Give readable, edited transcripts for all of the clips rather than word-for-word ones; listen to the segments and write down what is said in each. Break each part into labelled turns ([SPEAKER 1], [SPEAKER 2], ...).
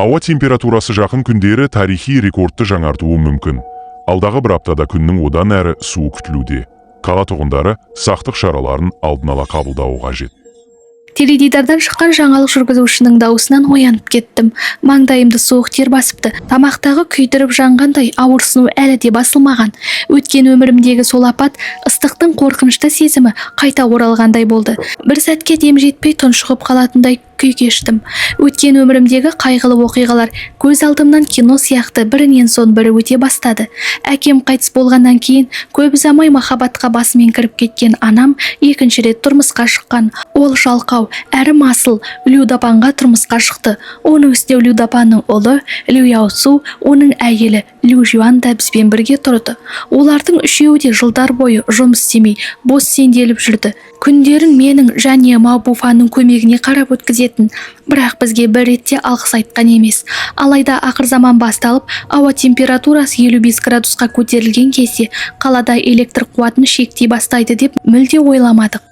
[SPEAKER 1] Ауа температурасы жақын күндері тарихи рекордты жаңартуы мүмкін. Алдағы бір аптада күннің одан әрі суы күтілуде. Қала тұрғындары сақтық шараларын алдын ала қабылдауы қажет.
[SPEAKER 2] Теледидардан шыққан жаңалық жүргізушінің дауысынан оянып кеттім. Маңдайымды суық тер басыпты. Тамақтағы күйдіріп жанғандай ауырсыну әлі де басылмаған. Өткен өмірімдегі сол апат, ыстықтың қорқынышты сезімі қайта оралғандай болды. Бір сәтке дем жетпей тұншығып қалатындай күй кештім. Өткен өмірімдегі қайғылы оқиғалар көз алдымнан кино сияқты бірінен соң бірі өте бастады. Әкем қайтыс болғаннан кейін көп ұзамай махаббатқа басымен кіріп кеткен анам екінші рет тұрмысқа шыққан. Ол жалқау әрі масыл Людапанға тұрмысқа шықты. Оның үстіне Людапанның ұлы Лю Яосу, оның әйелі Лю Жуан да бізбен бірге тұрды. Олардың үшеуі де жылдар бойы жұмыс істемей бос сенделіп жүрді. Күндерін менің және Маубуфаның көмегіне қарап өткізетін, бірақ бізге бір ретте алғыс айтқан емес. Алайда ақыр заман басталып, ауа температурасы 55 градусқа көтерілген кезде қалада электр қуатын шектей бастайды деп мүлде ойламадық.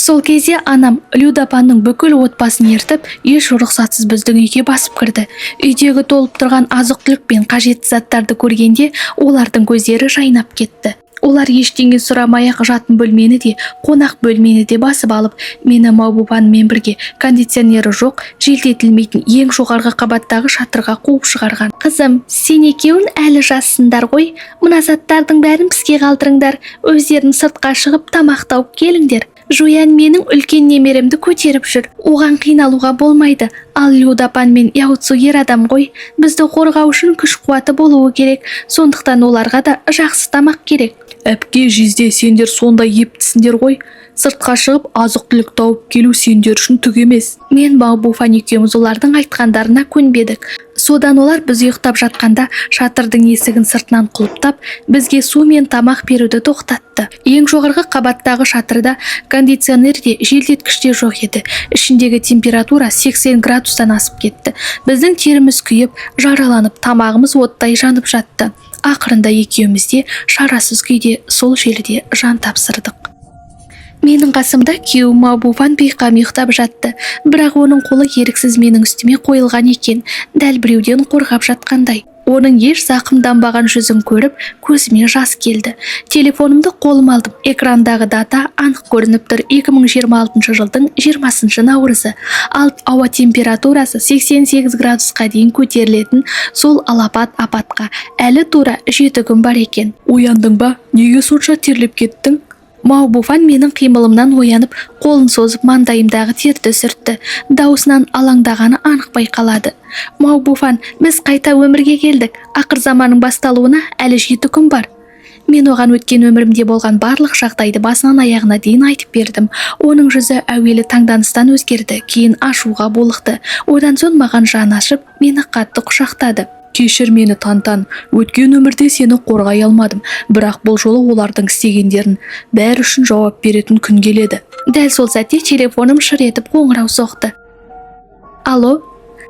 [SPEAKER 2] Сол кезде анам Людапанның бүкіл отбасын ертіп, еш рұқсатсыз біздің үйге басып кірді. Үйдегі толып тұрған азық-түлік пен қажетті заттарды көргенде олардың көздері жайнап кетті. Олар ештеңе сұрамай-ақ жатын бөлмені де, қонақ бөлмені де басып алып, мені Маубуфанмен бірге кондиционері жоқ, желдетілмейтін ең жоғарғы қабаттағы шатырға қуып шығарған. Қызым, сен екеуің әлі жассыңдар ғой, мына заттардың бәрін бізге қалдырыңдар, өздерің сыртқа шығып тамақ тауып келіңдер. Жуян менің үлкен немеремді көтеріп жүр. Оған қиналуға болмайды. Ал Людапан мен Яоцу ер адам ғой. Бізді қорғау үшін күш қуаты болуы керек. Сондықтан оларға да жақсы тамақ керек. Әпке, жезде, сендер сондай ептісіңдер ғой. Сыртқа шығып азық-түлік тауып келу сендер үшін түк емес. Мен Маубуфан екеуміз олардың айтқандарына көнбедік. Содан олар біз ұйықтап жатқанда шатырдың есігін сыртынан құлыптап, бізге су мен тамақ беруді тоқтатты. Ең жоғарғы қабаттағы шатырда кондиционер де желдеткіш те жоқ еді. Ішіндегі температура 80 градустан асып кетті. Біздің теріміз күйіп, жараланып, тамағымыз оттай жанып жатты. Ақырында екеуміз де шарасыз күйде сол желіде жан тапсырдық. Менің қасымда күйеуім Маубуфан бейқам ұйықтап жатты, бірақ оның қолы еріксіз менің үстіме қойылған екен, дәл біреуден қорғап жатқандай. Оның еш зақымданбаған жүзін көріп, көзіме жас келді. Телефонымды қолыма алдым. Экрандағы дата анық көрініп тұр. 2026 жылдың 20 наурызы. Ал ауа температурасы 88 градусқа дейін көтерілетін сол алапат апатқа әлі тура 7 күн бар екен. Ояндың ба? Неге сонша терлеп кеттің? Маубуфан менің қимылымнан оянып, қолын созып маңдайымдағы терді сүртті. Даусынан алаңдағаны анық байқалады. Маубуфан, біз қайта өмірге келдік. Ақыр заманның басталуына әлі 7 күн бар. Мен оған өткен өмірімде болған барлық жағдайды басынан аяғына дейін айтып бердім. Оның жүзі әуелі таңданыстан өзгерді, кейін ашуға булықты. Одан соң маған жаны ашып, мені қатты құшақтады. Кешір мені, Тантан, өткен өмірде сені қорғай алмадым, бірақ бұл жолы олардың істегендерін бәрі үшін жауап беретін күн келеді. Дәл сол сәтте телефоным шыр етіп қоңырау соқты. Алло?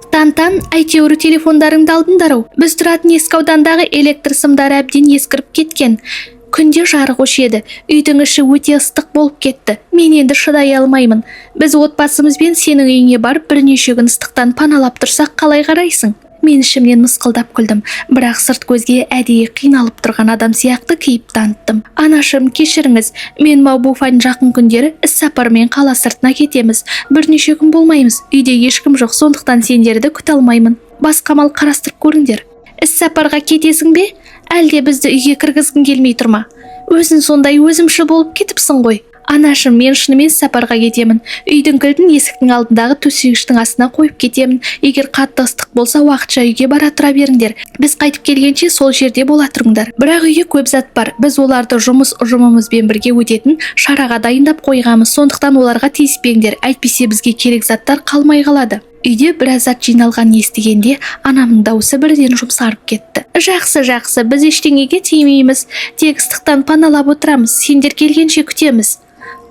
[SPEAKER 2] Тантан, әйтеуір телефондарыңды алдыңдар-ау. Біз тұратын ескі аудандағы электр сымдары әбден ескіріп кеткен. Күнде жарық өшеді. Үйдің іші өте ыстық болып кетті. Мен енді шыдай алмаймын. Біз отбасымызбен сенің үйіңе барып бірнеше күн ыстықтан паналап тұрсақ қалай қарайсың? Мен ішімнен мысқылдап күлдім, бірақ сырт көзге әдейі қиналып тұрған адам сияқты кейіп таныттым. Анашым, кешіріңіз, мен Маубуфан жақын күндері іс сапармен қала сыртына кетеміз. Бірнеше күн болмаймыз, үйде ешкім жоқ, сондықтан сендерді күте алмаймын. Басқа амал қарастырып көріңдер. Іс сапарға кетесің бе? Әлде бізді үйге кіргізгің келмей тұрма? Өзің сондай өзімші болып кетіпсің ғой. Анашым, мен шынымен сапарға кетемін. Үйдің кілтін есіктің алдындағы төсегіштің астына қойып кетемін. Егер қатты ыстық болса, уақытша үйге бара тұра беріңдер. Біз қайтып келгенше сол жерде бола тұрыңдар. Бірақ үйге көп зат бар. Біз оларды жұмыс ұжымымызбен бірге өтетін шараға дайындап қойғанбыз. Сондықтан оларға тиіспеңдер. Әйтпесе бізге керек заттар қалмай қалады. Үйде біраз зат жиналған естігенде анамның дауысы бірден жұмсарып кетті. Жақсы, біз ештеңеге тимейміз. Тек ыстықтан паналап отырамыз. Сендер келгенше күтеміз.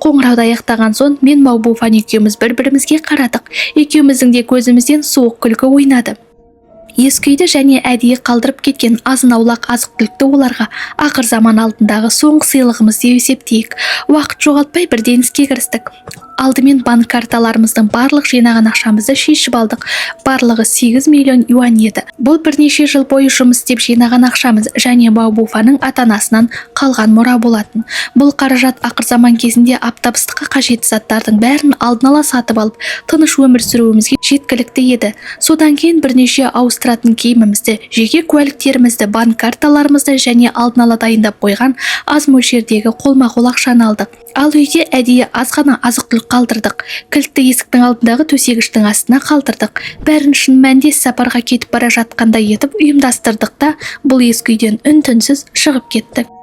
[SPEAKER 2] Қоңырауды аяқтаған соң мен Маубуфан екеуміз бір-бірімізге қарадық. Екеуміздің де көзімізден суық күлкі ойнады. Ескі үйді және әдейі қалдырып кеткен азын-аулақ азық-түлікті оларға ақыр заман алдындағы соңғы сыйлығымыз деп есептейік. Уақыт жоғалтпай бірден іске кірістік. Алдымен банк карталарымыздың барлық жинаған ақшамызды шешіп алдық. Барлығы 8 миллион юань еді. Бұл бірнеше жыл бойы жұмыс істеп жинаған ақшамыз және Маобуфаның ата-анасынан қалған мұра болатын. Бұл қаражат ақырзаман кезінде аптапыстыққа қажетті заттардың бәрін алдын ала сатып алып, тыныш өмір сүруімізге жеткілікті еді. Содан кейін бірнеше ауыстыратын киімімізді, жеке куәліктерімізді, банк карталарымызды және алдын ала дайындап қойған аз мөлшердегі қолма-қол ақшаны алдық. Ал үйде әдейі аз ғана азық-түлік қалдырдық. Кілтті есіктің алдындағы төсегіштің астына қалдырдық. Бәрін шын мәнінде сапарға кетіп бара жатқандай етіп ұйымдастырдық та бұл ескі үйден үн-түнсіз шығып кеттік.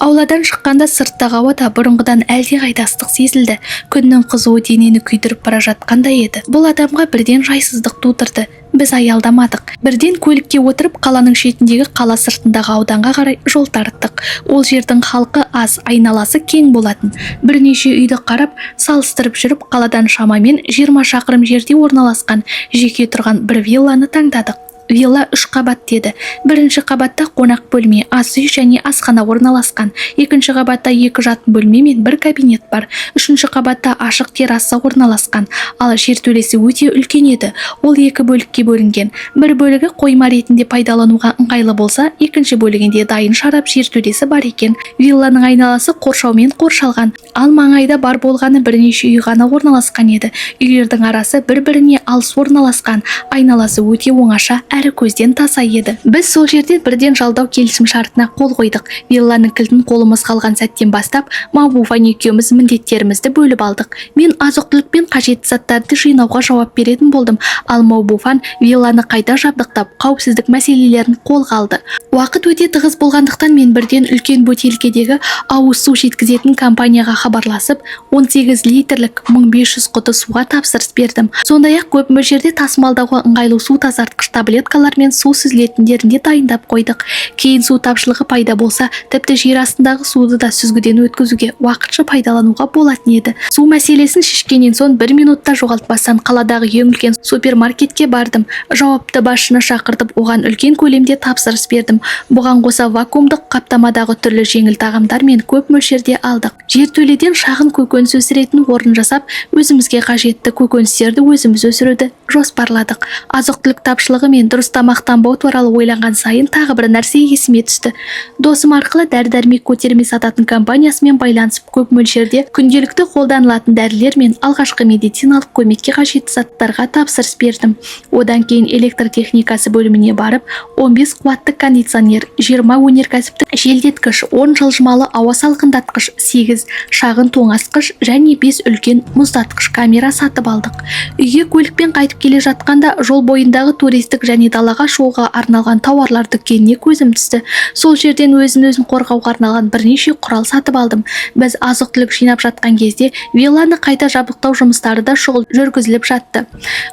[SPEAKER 2] Ауладан шыққанда сырттағы ауада бұрынғыдан әлдеқайда ыстық сезілді. Күннің қызуы денені күйдіріп бара жатқандай еді. Бұл адамға бірден жайсыздық тудырды. Біз аялдамадық. Бірден көлікке отырып қаланың шетіндегі қала сыртындағы ауданға қарай жол тарттық. Ол жердің халқы аз, айналасы кең болатын. Бірнеше үйді қарап, салыстырып жүріп, қаладан шамамен 20 шақырым жерде орналасқан жеке тұрған бір вилланы таңдадық. Вилла 3 қабат деді. Бірінші қабатта қонақ бөлме, ас үй және асхана орналасқан. Екінші қабатта 2 жатын бөлме мен 1 кабинет бар. Үшінші қабатта ашық терраса орналасқан. Ал жертөлесі өте үлкен еді. Ол 2 бөлікке бөлінген. Бір бөлігі қойма ретінде пайдалануға ыңғайлы болса, екінші бөлігінде дайын шарап жертөлесі бар екен. Вилланың айналасы қоршаумен қоршалған. Ал маңайда бар болғаны бірнеше үй ғана орналасқан еді. Үйлердің арасы бір-біріне алыс орналасқан. Айналасы өте оңаша әрі көзден таса еді. Біз сол жерден бірден жалдау келісім шартына қол қойдық. Вилланың кілтін қолымыз қалған сәттен бастап, Маобуфан екеуміз міндеттерімізді бөліп алдық. Мен азық-түлік пен қажетті заттарды жинауға жауап беретін болдым, ал Маобуфан вилланы қайта жабдықтап, қауіпсіздік мәселелерін қолға алды. Уақыт өте тығыз болғандықтан мен бірден үлкен бөтелкедегі ауыз су жеткізетін компанияға хабарласып, 18 литрлік 1500 құты суға тапсырыс бердім. Сондай-ақ көп мөлшерде тасымалдауға ыңғайлы су тазартқыш таблеткалар мен су сүзілетіндерін де дайындап қойдық. Кейін су тапшылығы пайда болса, тіпті жер астындағы суды да сүзгіден өткізуге уақытша пайдалануға болатын еді. Су мәселесін шешкеннен соң 1 минутта жоғалтпастан қаладағы ең үлкен супермаркетке бардым. Жауапты басшыны шақыртып, оған үлкен көлемде тапсырыс бердім. Бұған қоса вакуумдық қаптамадағы түрлі жеңіл тағамдар мен көп мөлшерде алдық. Жертөледен шағын көкөніс өсіретін орын жасап, өзімізге қажетті көкөністерді өзіміз өсіруді жоспарладық. Азық-түлік тапшылығы мен дұрыс тамақтанбау туралы ойланған сайын тағы бір нәрсе есіме түсті. Досым арқылы дәрі-дәрмек көтерме сататын компаниясымен байланысып, көп мөлшерде күнделікті қолданылатын дәрілер мен алғашқы медициналық көмекке қажетті заттарға тапсырыс бердім. Одан кейін электр техникасы бөліміне барып, 15 қуатты кондиционер, 20 өнеркәсіптік желдеткіш, 10 жылжымалы ауа салқындатқыш, 8 шағын тоңазытқыш және 5 үлкен мұздатқыш камера сатып алдық. Үйге көлікпен қайтып келе жатқанда жол бойындағы туристік және далаға шығуға арналған тауарлар дүкеніне көзім түсті. Сол жерден өзін қорғауға арналған бірнеше құрал сатып алдым. Біз азық-түлік жинап жатқан кезде вилланы қайта жабдықтау жұмыстары да шұғыл жүргізіліп жатты.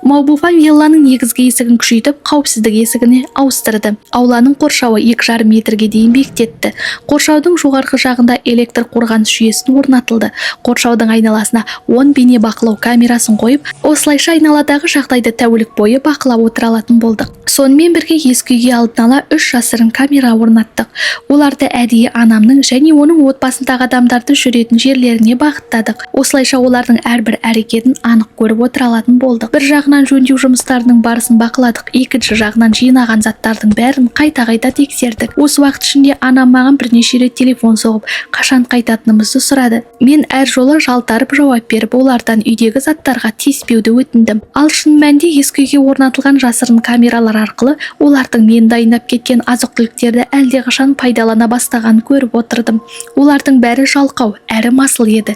[SPEAKER 2] Маобуфан вилланың негізгі есігін күшейтіп, қауіпсіздік есігіне ауыстырды. Ауланың қоршауы 2,5 метрге дейін биіктетті. Қоршаудың жоғарғы жағында электр қорғаныс жүйесін орнатылды. Қоршаудың айналасына 10 бейне бақылау камерасын қойып, осылайша айналадағы жағдайды тәулік бойы бақылап отыра алатын болдық. Сонымен бірге ескі үйге алдын ала 3 жасырын камера орнаттық. Оларды әдейі анамның және оның отбасындағы адамдарды жүретін жерлеріне бағыттадық. Осылайша олардың әрбір әрекетін анық көріп отыра алатын болдық. Бір жағынан жөндеу жұмыстарының барысын бақыладық, екінші жағынан жинаған заттардың бәрін қайта тексердік. Осы уақыт ішінде анам маған бірнеше рет телефон соғып, қашан қайтатынымызды сұрады. Мен әр жолы жалтарып жауап беріп, олардан үйдегі заттарға тиіспеуді өтіндім. Ал шын мәнінде ескі үйге орнатылған жасырын камералар арқылы олардың мен дайындап кеткен азық-түліктерді әлдеқашан пайдалана бастағанын көріп отырдым. Олардың бәрі жалқау, әрі масыл еді.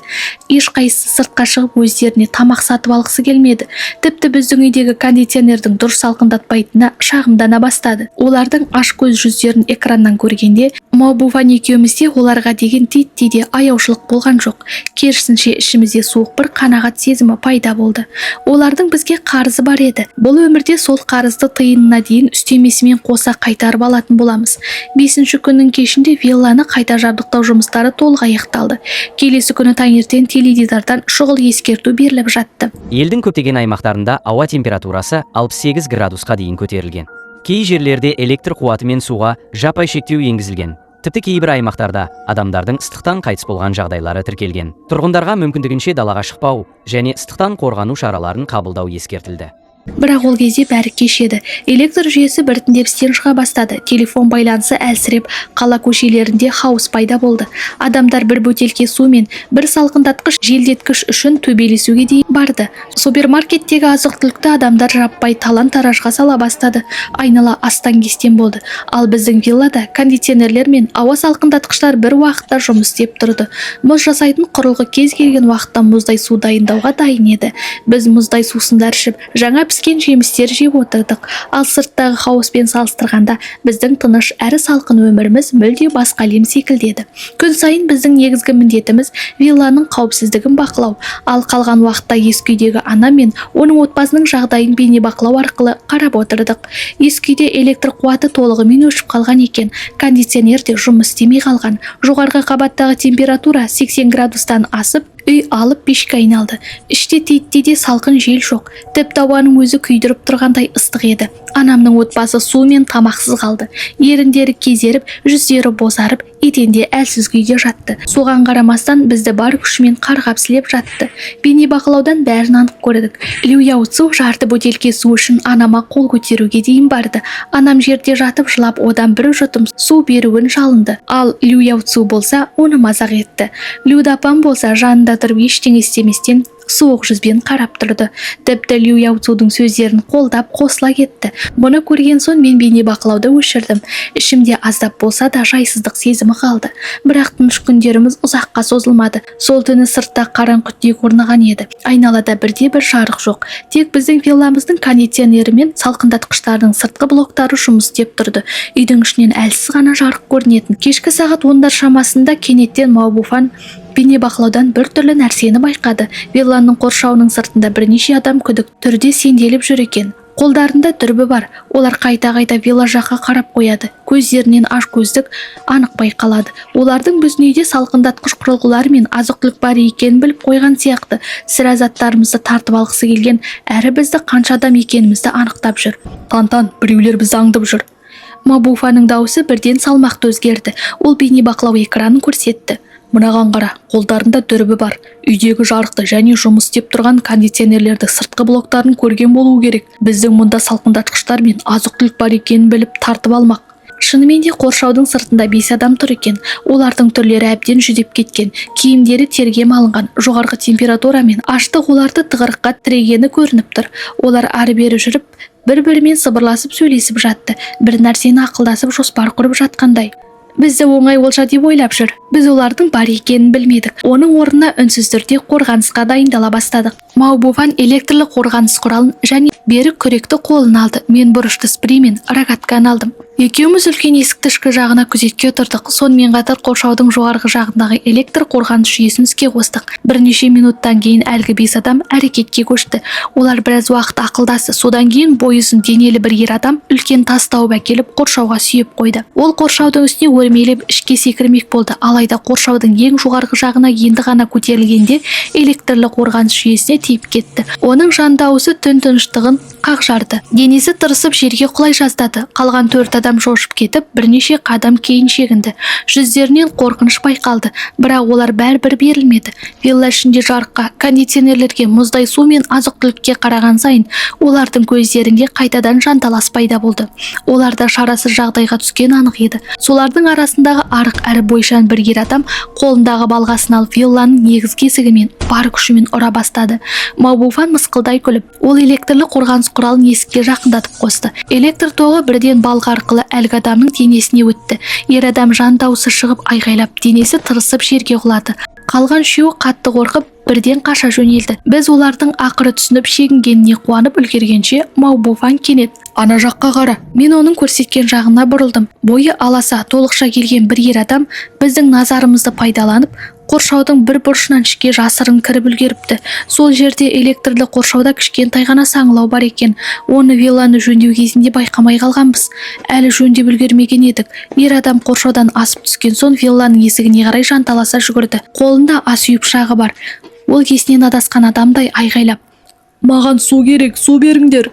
[SPEAKER 2] Ешқайсысы сыртқа шығып өздеріне тамақ сатып алғысы келмеді. Тіпті біздің үйдегі кондиционердің дұрыс салқындатпайтынына шағымдана бастады. Олардың ашкөз жүздерін экраннан көргенде, Маобуфан екеумізде оларға деген титтей аяушылық болған жоқ. Керісінше ішімізде суық бір қанағат сезімі пайда болды. Олардың бізге қарызы бар еді. Бұл өмірде сол қарызды тиынына дейін үстемесімен қоса қайтарып алатын боламыз. 5-ші күннің кешінде вилланы қайта жабдықтау жұмыстары толық аяқталды. Келесі күні таңертең теледидардан шұғыл ескерту беріліп жатты.
[SPEAKER 3] Елдің көптеген аймақтарында ауа температурасы 68 градусқа дейін көтерілген. Кей жерлерде электр қуаты мен суға жаппай шектеу енгізілген. Тіпті кейбір аймақтарда адамдардың ыстықтан қайтыс болған жағдайлары тіркелген. Тұрғындарға мүмкіндігінше далаға шықпау және ыстықтан қорғану шараларын қабылдау ескертілді.
[SPEAKER 2] Бірақ ол кезде бәрі кеш еді. Электр жүйесі біртіндеп істен шыға бастады. Телефон байланысы әлсіреп, қала көшелерінде хаос пайда болды. Адамдар бір бөтелке су мен бір салқындатқыш желдеткіш үшін төбелесуге дейін барды. Супермаркеттегі азық-түлікті адамдар жаппай талан-таражға сала бастады. Айнала астан-кестен болды. Ал біздің виллада кондиционерлер мен ауа салқындатқыштар бір уақытта жұмыс істеп тұрды. Мұз жасайтын құрылғы кез келген уақытта мұздай су дайындауға дайын еді. Біз мұздай сусындар ішіп, жаңа піскен жемістер жеп отырдық. Ал сырттағы хаоспен салыстырғанда біздің тыныш әрі салқын өміріміз мүлде басқа әлем секілді еді. Күн сайын біздің негізгі міндетіміз вилланың қауіпсіздігін бақылау. Ал қалған уақытта ескі үйдегі ана мен оның отбасының жағдайын бейнебақылау арқылы қарап отырдық. Ескі үйде электр қуаты толығымен өшіп қалған екен. Кондиционер де жұмыс істемей қалған. Жоғарғы қабаттағы температура 80 градустан асып, үй алып пешке айналды. Іште титтейде салқын жел жоқ. Тіпті ауаның өзі күйдіріп тұрғандай ыстық еді. Анамның отбасы су мен тамақсыз қалды. Еріндері кезеріп, жүздері бозарып, еденде әлсіз күйде жатты. Соған қарамастан бізді бар күшімен қарғап-сілеп жатты. Бейнебақылаудан бәрін анық көрдік. Лю Яоцу жарты бөтелке су үшін анама қол көтеруге дейін барды. Анам жерде жатып жылап, одан бір жұтым су беруін жалынды. Ал Лю Яоцу болса, оны мазақ етті. Лю Дапан болса, жанында тұрып ештеңе істеместен суық жүзбен қарап тұрды. Тіпті Лю Яоцудың сөздерін қолдап қосыла кетті. Бұны көрген соң мен бейнебақылауды өшірдім. Ішімде аздап болса да жайсыздық сезімі қалды. Бірақ тыныш күндеріміз ұзаққа созылмады. Сол түні сыртта қараңғы түнек орнаған еді. Айналада бірде-бір жарық жоқ. Тек біздің вилламыздың кондиционері мен салқындатқыштардың сыртқы блоктары жұмыс істеп тұрды. Үйдің ішінен әлсіз ғана жарық көрінетін. Кешкі сағат 10-дар шамасында кенеттен Мао Буфан бейнебақылаудан бір түрлі нәрсені байқады. Вилланың қоршауының сыртында бірнеше адам күдік түрде сенделіп жүр екен. Қолдарында дүрбі бар. Олар қайта-қайта вилла жаққа қарап қояды. Көздерінен аш көздік анық байқалады. Олардың біздің үйде салқындатқыш құрылғылар мен азық-түлік бар екенін біліп қойған сияқты. Сірә заттарымызды тартып алғысы келген, әрі бізді қанша адам екенімізді анықтап жүр. Тантан, біреулер бізді аңдып жүр. Мао Буфанның дауысы бірден салмақты өзгерді. Ол бейнебақылау экранын көрсетті. Мынаған қара, қолдарында дүрбі бар. Үйдегі жарықты және жұмыс істеп тұрған кондиционерлерді сыртқы блоктарын көрген болуы керек. Біздің мұнда салқындатқыштар мен азық-түлік бар екенін біліп тартып алмақ. Шынымен де қоршаудың сыртында 5 адам тұр екен. Олардың түрлері әбден жүдеп кеткен. Киімдері терге малынған. Жоғарғы температура мен аштық оларды тығырыққа тірегені көрініп тұр. Олар ары-бері жүріп, бір-бірімен сыбырласып сөйлесіп жатты. Бір нәрсені ақылдасып жоспар құрып жатқандай. Бізді оңай олжа деп ойлап жүр. Біз олардың бар екенін білмедік. Оның орнына үнсіз түрде қорғанысқа дайындала бастадық. Мао Буфан электрлі қорғаныс құралын және берік күректі қолына алды. Мен бұрышты спрей мен рогатканы алдым. Екеуміз үлкен есікті ішкі жағына күзетке тұрдық. Сонымен қатар қоршаудың жоғарғы жағындағы электр қорғаныс жүйесін іске қостық. Бірнеше минуттан кейін әлгі 5 адам әрекетке көшті. Олар біраз уақыт ақылдасты. Содан кейін бойы ұзын денелі бір ер адам үлкен тас тауып әкеліп қоршауға сүйеп қойды. Ол қоршаудың үстіне өрмелеп ішке секірмек болды. Алайда қоршаудың ең жоғарғы жағына енді ғана көтерілгенде электрлі қорғаныс жүйесіне тиіп кетті. Оның жан дауысы түн тыныштығын қақжарды. Денесі тырысып жерге құлай жаздады. Қалған 4 адам шошып кетіп, бірнеше қадам кейін шегінді. Жүздерінен қорқыныш байқалды, бірақ олар бәрібір берілмеді. Вилла ішінде жарыққа, кондиционерлерге, мұздай су мен азық-түлікке қараған сайын, олардың көздерінде қайтадан жанталас пайда болды. Оларда шарасыз жағдайға түскен анық еді. Солардың арасындағы арық әрі бойшаң бір ер адам қолындағы балғасын алып вилланың негізгі есігімен бар күшімен ұра бастады. Мао Буфан мысқылдай күліп, ол электрлі қорғаныс құралын есікке жақындатып қосты. Электр тоғы бірден балға арқылы әлгі адамның денесіне өтті. Ер адам жан дауысы шығып айғайлап, денесі тырысып жерге құлады. Қалған үшеуі қатты қорқып бірден қаша жөнелді. Біз олардың ақыры түсініп шегінгеніне қуанып үлгергенше Мао Буфан кенет: "Ана жаққа қара." Мен оның көрсеткен жағына бұрылдым. Бойы аласа, толықша келген бір ер адам біздің назарымызды пайдаланып, қоршаудың бір бұрышынан ішке жасырын кіріп үлгеріпті. Сол жерде электрлі қоршауда кішкентай ғана саңылау бар екен. Оны вилланы жөндеу кезінде байқамай қалғанбыз. Әлі жөндеп үлгермеген едік. Ер адам қоршаудан асып түскен соң вилланың есігіне қарай жанталаса жүгірді. Қолында ас үй пышағы бар. Ол кесінен адасқан адамдай айғайлап: "Маған су керек, су беріңдер."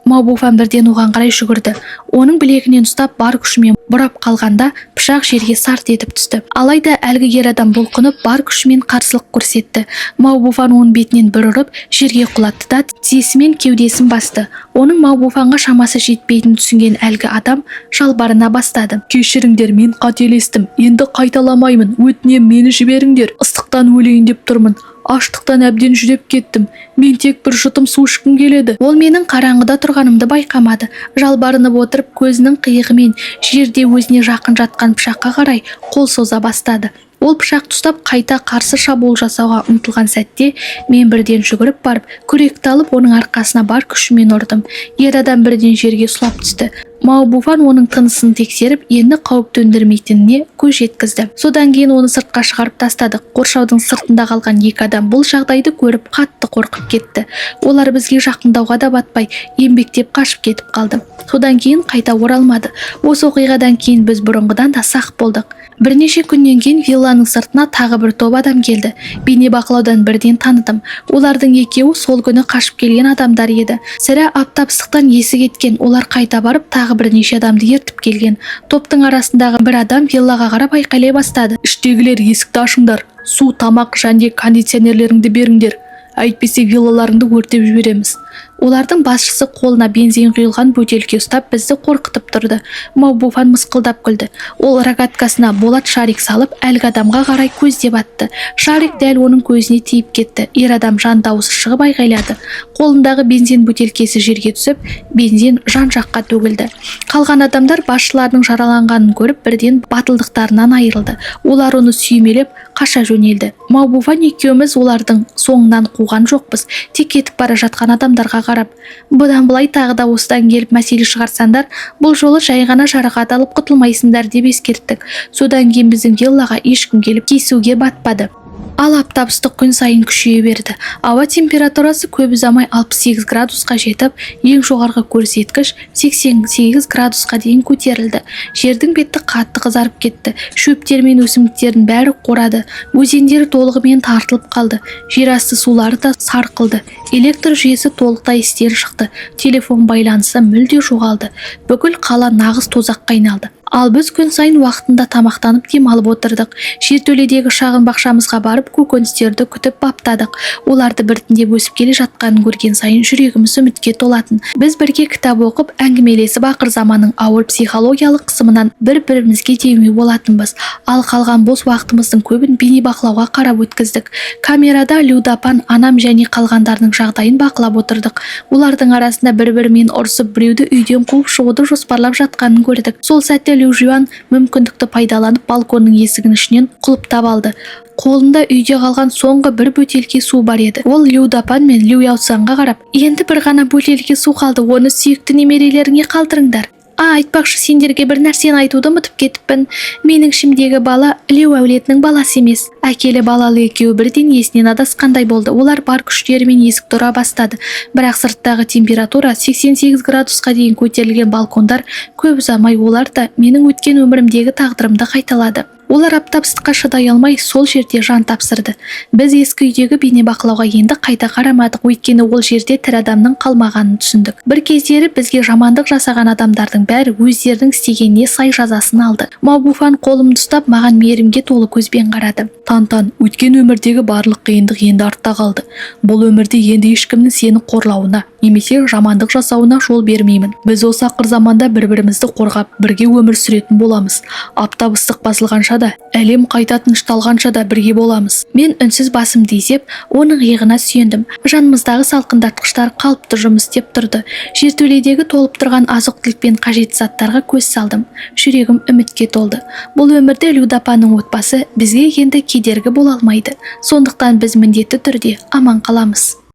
[SPEAKER 2] Маубуфан бірден оған қарай жүгірді. Оның білегінен ұстап бар күшімен бұрап қалғанда пышақ жерге сарт етіп түсті. Алайда әлгі ер адам бұлқынып бар күшімен қарсылық көрсетті. Маубуфан оның бетінен бір ұрып жерге құлатты да тізесімен кеудесін басты. Оның Маубуфанға шамасы жетпейтінін түсінген әлгі адам жалбарына бастады.
[SPEAKER 4] Кешіріңдер, мен қателестім. Енді қайталамаймын. Өтінем, мені жіберіңдер. Ыстықтан өлейін деп тұрмын. Аштықтан әбден жүдеп кеттім. Мен тек бір жұтым су ішкім келеді.
[SPEAKER 2] Ол менің қараңғыда тұрғанымды байқамады. Жалбарынып отырып көзінің қиығымен жерде өзіне жақын жатқан пышаққа қарай қол соза бастады. Ол пышақты ұстап қайта қарсы шабуыл жасауға ұмтылған сәтте мен бірден жүгіріп барып күректі алып оның арқасына бар күшімен ұрдым. Ер адам бірден жерге сұлап түсті. Маубуфан оның тынысын тексеріп, енді қауіп төндірмейтініне көз жеткізді. Содан кейін оны сыртқа шығарып тастадық. Қоршаудың сыртында қалған екі адам бұл жағдайды көріп қатты қорқып кетті. Олар бізге жақындауға да батпай, еңбектеп қашып кетіп қалды. Содан кейін қайта оралмады. Осы оқиғадан кейін біз бұрынғыдан да сақ болдық. Бірнеше күннен кейін вилланың сыртына тағы бір топ адам келді. Бейнебақылаудан бірден таныдым. Олардың екеуі сол күні қашып келген адамдар еді. Сірә аптап ыстықтан есі кеткен. Олар қайта барып тағы бірнеше адамды ертіп келген. Топтың арасындағы бір адам виллаға қарап айқайлай бастады.
[SPEAKER 4] Іштегілер, есікті ашыңдар. Су, тамақ және кондиционерлеріңді беріңдер. Әйтпесе виллаларыңды өртеп жібереміз.
[SPEAKER 2] Олардың басшысы қолына бензин құйылған бөтелке ұстап бізді қорқытып тұрды. Маубуфан мысқылдап күлді. Ол рогаткасына болат шарик салып, әлгі адамға қарай көздеп атты. Шарик дәл оның көзіне тиіп кетті. Ер адам жан дауысы шығып айғайлады. Қолындағы бензин бөтелкесі жерге түсіп, бензин жан жаққа төгілді. Қалған адамдар басшылардың жараланғанын көріп, бірден батылдықтарынан айырылды. Олар оны сүймелеп қаша жөнелді. Маубуфан екеуміз олардың соңынан қуған жоқпыз. Тек кетіп бара жатқан адамдарға қарап, бұдан былай тағы да осыдан келіп мәселе шығарсаңдар, бұл жолы жай ғана жарақат алып құтылмайсыңдар деп ескерттік. Содан кейін біздің виллаға ешкім келіп кесуге батпады. Ал аптап ыстық күн сайын күшейе берді. Ауа температурасы көп ұзамай 68 градусқа жетіп, ең жоғарғы көрсеткіш 88 градусқа дейін көтерілді. Жердің беті қатты қызарып кетті. Шөптер мен өсімдіктердің бәрі қурады. Өзендер толығымен тартылып қалды. Жерасты сулары да сарқылды. Электр жүйесі толықтай істен шықты. Телефон байланысы мүлде жоғалды. Бүкіл қала нағыз тозаққа айналды. Ал біз күн сайын уақытында тамақтанып демалып отырдық. Жертөледегі шағын бақшамызға барып көкөністерді күтіп баптадық. Оларды біртіндеп өсіп келе жатқанын көрген сайын жүрегіміз үмітке толатын. Біз бірге кітап оқып, әңгімелесіп ақыр заманның ауыр психологиялық қысымынан бір-бірімізге демеу болатынбыз. Ал қалған бос уақытымыздың көбін бейнебақылауға қарап өткіздік. Камерада Людапан, анам және қалғандардың жағдайын бақылап отырдық. Олардың арасында бір-бірімен ұрысып, біреуді үйден қуып шығуды жоспарлап жатқанын көрдік. Сол сәтте Лю Жуан мүмкіндікті пайдаланып балконның есігінің ішінен құлыптап алды. Қолында үйде қалған соңғы бір бөтелке су бар еді. Ол Людапан мен Лю Яусанға қарап, енді бір ғана бөтелке су қалды, оны сүйікті немерелеріңе қалдырыңдар. Айтпақшы, сендерге бір нәрсені айтуды ұмытып кетіппін. Менің ішімдегі бала Лю әулетінің баласы емес. Әкелі балалы екеуі бірден есінен адасқандай болды. Олар бар күштерімен есік тұра бастады. Бірақ сырттағы температура 88 градусқа дейін көтерілген балкондар көп ұзамай олар да менің өткен өмірімдегі тағдырымды қайталады. Олар аптап ыстыққа шыдай алмай сол жерде жан тапсырды. Біз ескі үйдегі бейнебақылауға енді қайта қарамадық, өйткені ол жерде тірі адамның қалмағанын түсіндік. Бір кездері бізге жамандық жасаған адамдардың бәрі өздерінің істегеніне сай жазасын алды. Маубуфан қолымды ұстап маған мейірімге толы көзбен қарады.
[SPEAKER 4] Тантан, өткен өмірдегі барлық қиындық енді артта қалды. Бұл өмірде енді ешкімнің сені қорлауына немесе жамандық жасауына жол бермеймін. Біз осы ақыр заманда бір-бірімізді қорғап, бірге өмір сүретін боламыз. Аптап ыстық басылғанша да, әлем қайта тынышталғанша да бірге боламыз.
[SPEAKER 2] Мен үнсіз басымды изеп, оның иығына сүйендім. Жанымыздағы салқындатқыштар қалыпты жұмыс істеп тұрды. Жертөледегі толып тұрған азық-түлік пен қажетті заттарға көз салдым. Жүрегім үмітке толды. Бұл өмірде Людапанның отбасы бізге енді кедергі бола алмайды. Сондықтан біз міндетті түрде аман қаламыз.